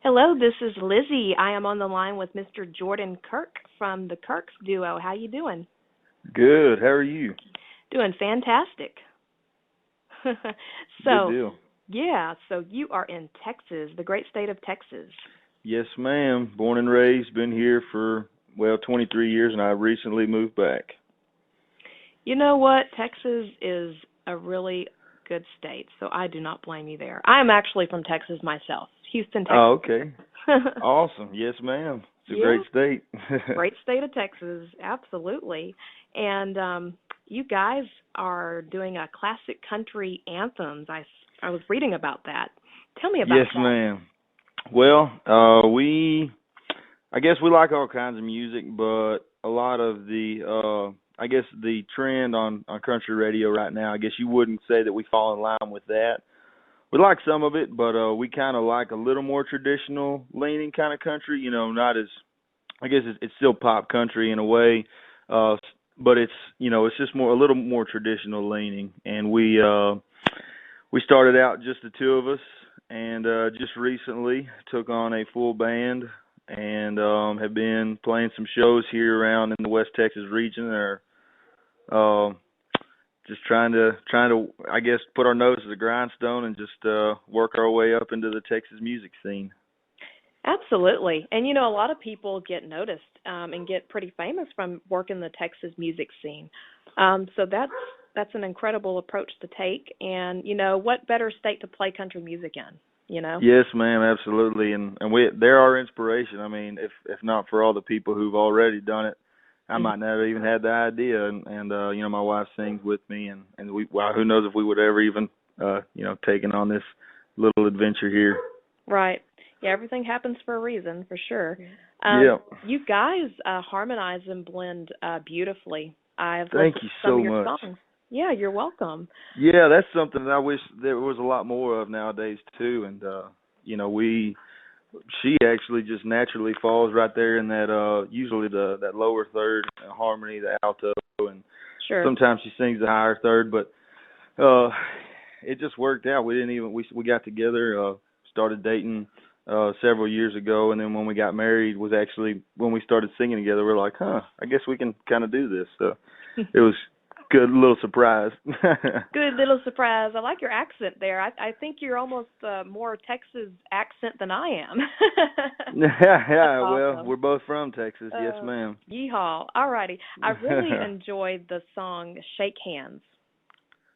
Hello, this is Lizzie. I am on the line with Mr. Jordan Kirk from the Kirks duo. How you doing? Good. How are you? Doing fantastic. Good so, deal. so you are in Texas, the great state of Texas. Yes, ma'am. Born and raised. Been here for 23 years, and I recently moved back. You know what? Texas is a really good state, so I do not blame you there. I am actually from Texas myself, Houston, Oh, Texas. okay. Awesome. Yes, ma'am. It's a Yeah, great state. great state of Texas, absolutely. And you guys are doing a classic country anthems. I was reading about that. Tell me about Yes, that. ma'am. Well, I guess we like all kinds of music, but a lot of I guess the trend on country radio right now, I guess you wouldn't say that we fall in line with that. We like some of it, but we kind of like a little more traditional leaning kind of country. Not as, I guess it's still pop country in a way, uh, but it's just a little more traditional leaning. And we started out just the two of us, and just recently took on a full band, and have been playing some shows here around in the West Texas region. Or uh, just trying to I guess put our nose to the grindstone and just work our way up into the Texas music scene. Absolutely. And a lot of people get noticed and get pretty famous from working the Texas music scene. So that's an incredible approach to take. And what better state to play country music in? You know. Yes, ma'am, absolutely, and they're our inspiration. I mean, if not for all the people who've already done it, I Mhm. might not have even had the idea. And my wife sings with me, and who knows if we would ever even taken on this little adventure here. Right. Yeah, everything happens for a reason, for sure. Yeah. You guys harmonize and blend beautifully. I've Thank listened you to some of so your much. songs. Yeah, you're welcome. Yeah, that's something that I wish there was a lot more of nowadays too. And we she actually just naturally falls right there in that usually that lower third harmony, the alto, and Sure. sometimes she sings the higher third, but uh it just worked out. We didn't even we got together, started dating several years ago, and then when we got married was actually when we started singing together. We're like, I guess we can kind of do this. So it was good little surprise. Good little surprise. I like your accent there. I think you're almost more Texas accent than I am. Yeah, That's yeah. Well, awesome. we're both from Texas. Yes, ma'am. Yeehaw. All righty. I really enjoyed the song Shake Hands.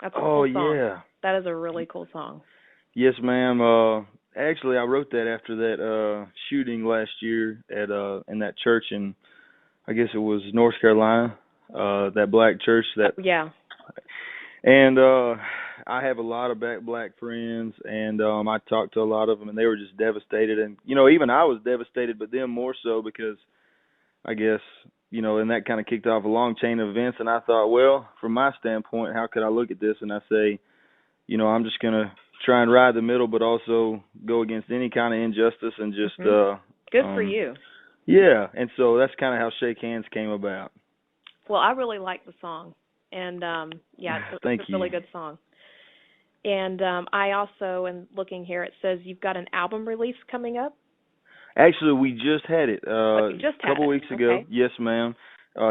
That's a Oh cool song. yeah. That is a really cool song. Yes, ma'am. Actually, I wrote that after that shooting last year at in that church in, I guess it was North Carolina, that black church that. Yeah. And I have a lot of black friends, and I talked to a lot of them, and they were just devastated. And even I was devastated, but them more so because I guess and that kind of kicked off a long chain of events. And I thought, well, from my standpoint, how could I look at this? And I say, I'm just gonna try and ride the middle, but also go against any kind of injustice and just Mhm. Good for um you. yeah. And so that's kind of how Shake Hands came about. Well, I really like the song, and yeah, it's Thank a really you. good song. And I also am looking here. It says you've got an album release coming up. Actually, we just had it Oh, you just a had couple it. weeks ago. Okay. Yes, ma'am.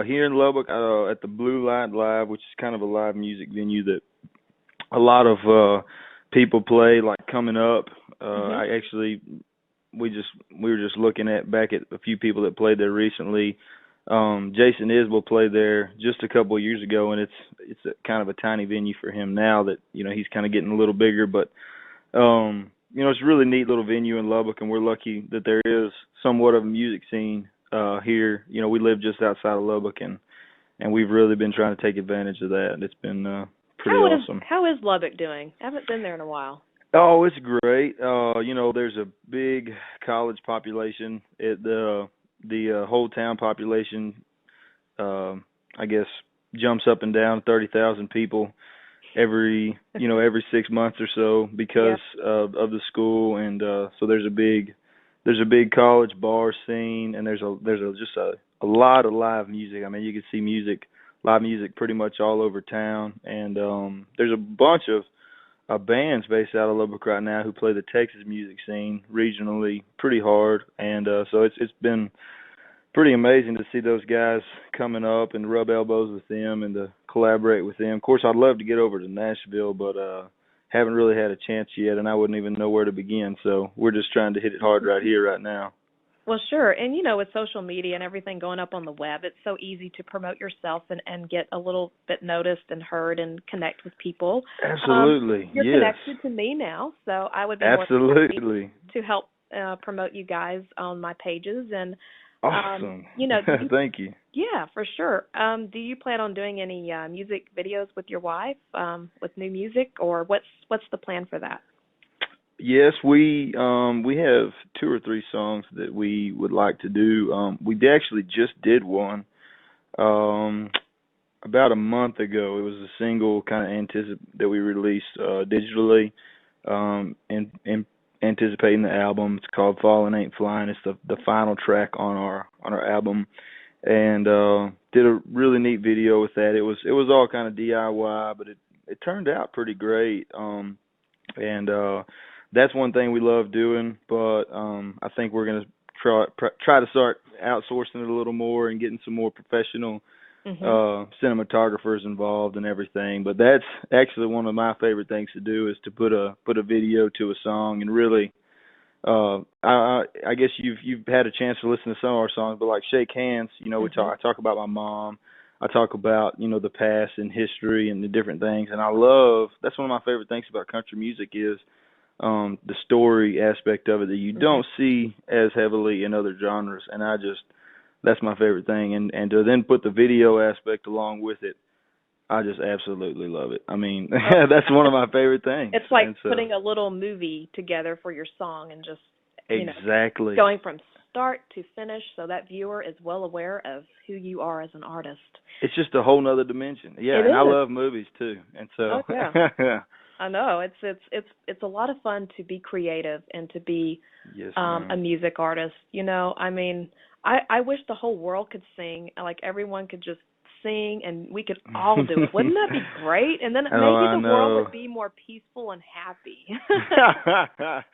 Here in Lubbock, at the Blue Light Live, which is kind of a live music venue that a lot of people play, like coming up. Mhm. I actually we were just looking at back at a few people that played there recently. Jason Isbell played there just a couple of years ago, and it's kind of a tiny venue for him now that he's kind of getting a little bigger. But it's a really neat little venue in Lubbock, and we're lucky that there is somewhat of a music scene here. We live just outside of Lubbock, and we've really been trying to take advantage of that. And it's been pretty awesome. How is Lubbock doing? I haven't been there in a while. Oh, it's great. There's a big college population. The whole town population, uh, I guess, jumps up and down 30,000 people every 6 months or so Yeah. because of the school. And so there's a big college bar scene, and there's just a lot of live music. I mean, you can see live music pretty much all over town. And there's a bunch of bands based out of Lubbock right now who play the Texas music scene regionally pretty hard, and so it's been pretty amazing to see those guys coming up and rub elbows with them and to collaborate with them. Of course, I'd love to get over to Nashville, but haven't really had a chance yet, and I wouldn't even know where to begin. So we're just trying to hit it hard right here, right now. Well, sure. And with social media and everything going up on the web, it's so easy to promote yourself and get a little bit noticed and heard and connect with people. Absolutely, You're yes. connected to me now, so I would be more than Absolutely. happy to help promote you guys on my pages. And Awesome. do you, Thank you. yeah, for sure. Do you plan on doing any music videos with your wife, with new music, or what's the plan for that? Yes, we have two or three songs that we would like to do. We actually just did one um about a month ago. It was a single kind of that we released digitally, and anticipating the album. It's called "Falling Ain't Flying." It's the final track on our album, and did a really neat video with that. It was all kind of DIY, but it turned out pretty great. And that's one thing we love doing, but I think we're gonna try to start outsourcing it a little more and getting some more professional Mhm. cinematographers involved and everything. But that's actually one of my favorite things to do, is to put a video to a song and really. I guess you've had a chance to listen to some of our songs, but like "Shake Hands," Mhm. I talk about my mom. I talk about the past and history and the different things, and I love that's one of my favorite things about country music is the story aspect of it that you Mhm. don't see as heavily in other genres, and that's my favorite thing, and to then put the video aspect along with it, I just absolutely love it. I mean, Oh, that's one of my favorite things, it's like and so putting a little movie together for your song and just, you know, exactly. going from start to finish so that viewer is well aware of who you are as an artist. It's just a whole nother dimension. Yeah, It and I is. love movies too, and Oh so yeah. I know. It's a lot of fun to be creative and to be yes, a ma'am. music artist. I mean, I wish the whole world could sing, like everyone could just sing and we could all do it. Wouldn't that be great? And then Oh, maybe I the world know. would be more peaceful and happy.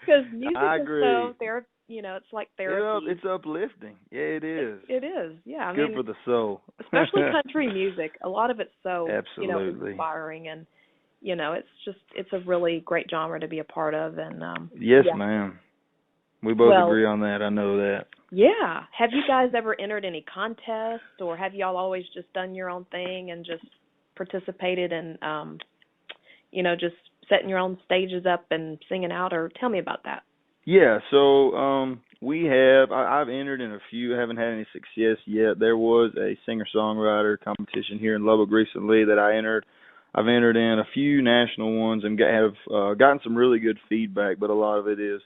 Because music I is agree. so it's like therapy. It's uplifting. Yeah, it is. It is. Yeah. I It's good mean, for the soul. especially country music. A lot of it's so, Absolutely. inspiring, and it's a really great genre to be a part of. And Yes, yeah. ma'am. We both Well, agree on that. I know that. yeah. Have you guys ever entered any contests, or have y'all always just done your own thing and just participated in just setting your own stages up and singing out, or tell me about that. Yeah, so we have I've entered in a few, haven't had any success yet. There was a singer-songwriter competition here in Lubbock recently that I entered. I've entered in a few national ones and have gotten some really good feedback, but a lot of it is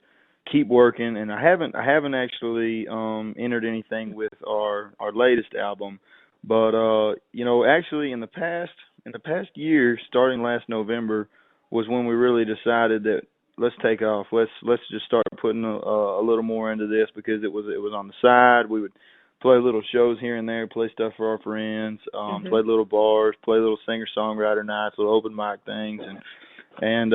keep working, and I haven't actually entered anything with our latest album. But actually in the past year, starting last November, was when we really decided that let's take off. Let's just start putting a little more into this, because it was on the side. We would play little shows here and there, play stuff for our friends, Mhm. play little bars, play little singer songwriter nights, little open mic things, and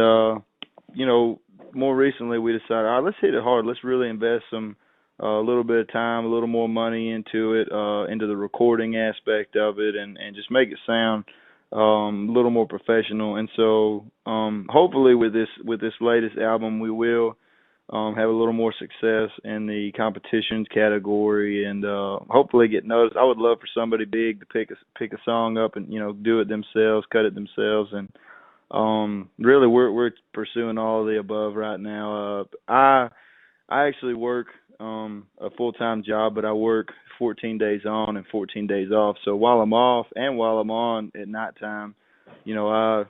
more recently we decided, all right, let's hit it hard. Let's really invest some a little bit of time, a little more money into it, into the recording aspect of it, and just make it sound a little more professional. And so hopefully with this latest album we will have a little more success in the competitions category, and hopefully get noticed. I would love for somebody big to pick a song up and do it themselves, cut it themselves, and really we're pursuing all of the above right now. I actually work a full-time job, but I work 14 days on and 14 days off. So while I'm off and while I'm on at nighttime, you know, I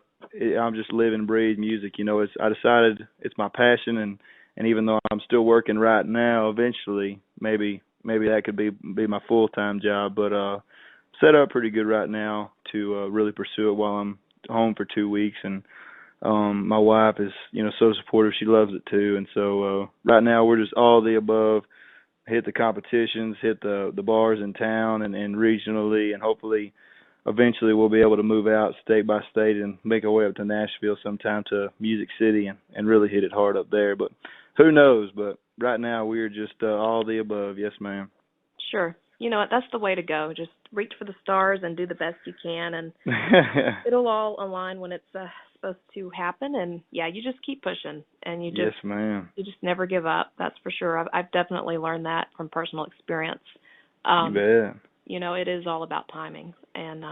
I'm just live and breathe music. I decided it's my passion, and even though I'm still working right now, eventually maybe that could be my full-time job. But set up pretty good right now to really pursue it while I'm home for 2 weeks. And my wife is so supportive. She loves it too. And so right now we're just all the above. Hit the competitions, hit the bars in town and regionally, and hopefully eventually we'll be able to move out state by state and make our way up to Nashville sometime to Music City and really hit it hard up there. But who knows? But right now we're just all the above. Yes, ma'am. Sure. You know what? That's the way to go. Just reach for the stars and do the best you can, and it'll all align when it's supposed to happen. And yeah, you just keep pushing, and Yes, ma'am. you just never give up. That's for sure. I've definitely learned that from personal experience. You bet. You know, it is all about timing, and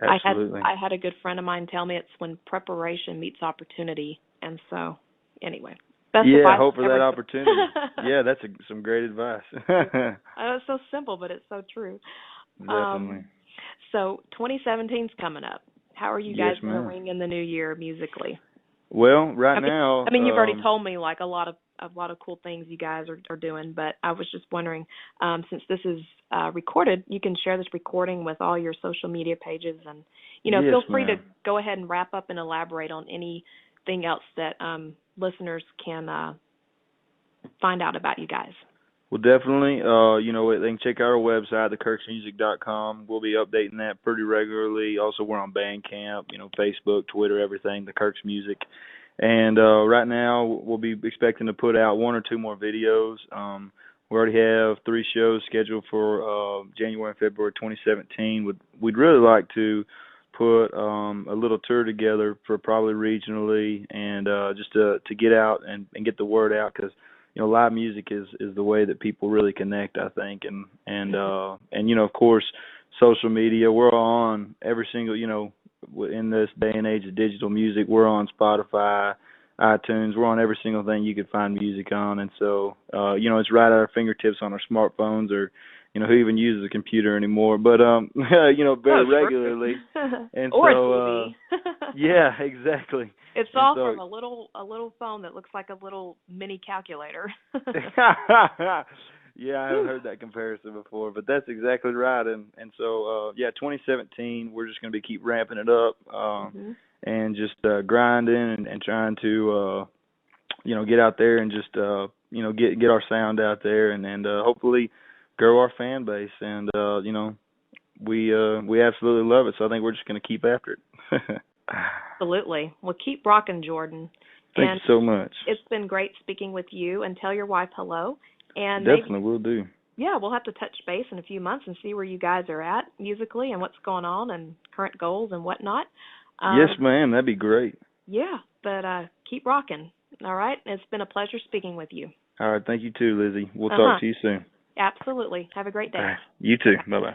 Absolutely. I had a good friend of mine tell me it's when preparation meets opportunity, and so anyway. Best Yeah, advice hope for ever. that opportunity. Yeah, that's some great advice. It's so simple, but it's so true. Definitely. So 2017's coming up. How are you Yes, guys going to ma'am. ring in the new year musically? Well, right I mean, now, you've already told me like a lot of cool things you guys are doing, but I was just wondering, since this is recorded, you can share this recording with all your social media pages, and yes, feel free to ma'am. go ahead and wrap up and elaborate on anything else that listeners can find out about you guys. Well, definitely. They can check out our website, thekirksmusic.com. We'll be updating that pretty regularly. Also, we're on Bandcamp, Facebook, Twitter, everything, the Kirks Music. And right now, we'll be expecting to put out 1 or 2 more videos. We already have 3 shows scheduled for January and February 2017. We'd really like to put a little tour together for probably regionally and just to get out and get the word out, because live music is the way that people really connect, I think, and of course, social media. We're on every single, in this day and age of digital music. We're on Spotify, iTunes. We're on every single thing you could find music on, and so it's right at our fingertips on our smartphones, or who even uses a computer anymore, but very regularly. And or so TV. yeah, exactly. It's And all so, from a little phone that looks like a little mini calculator. yeah, I haven't heard that comparison before, but that's exactly right. And so 2017, we're just going to be keep ramping it up, and just grinding and trying to get out there and just get our sound out there, and hopefully grow our fan base. And we absolutely love it. So I think we're just going to keep after it. Absolutely. Well, keep rocking, Jordan. Thank you so much. It's been great speaking with you, and tell your wife hello. And definitely will do. Yeah, we'll have to touch base in a few months and see where you guys are at musically and what's going on and current goals and whatnot. Yes, ma'am. That'd be great. Yeah, but keep rocking. All right? It's been a pleasure speaking with you. All right. Thank you too, Lizzie. We'll talk to you soon. Absolutely. Have a great day. All right. You too. Bye-bye.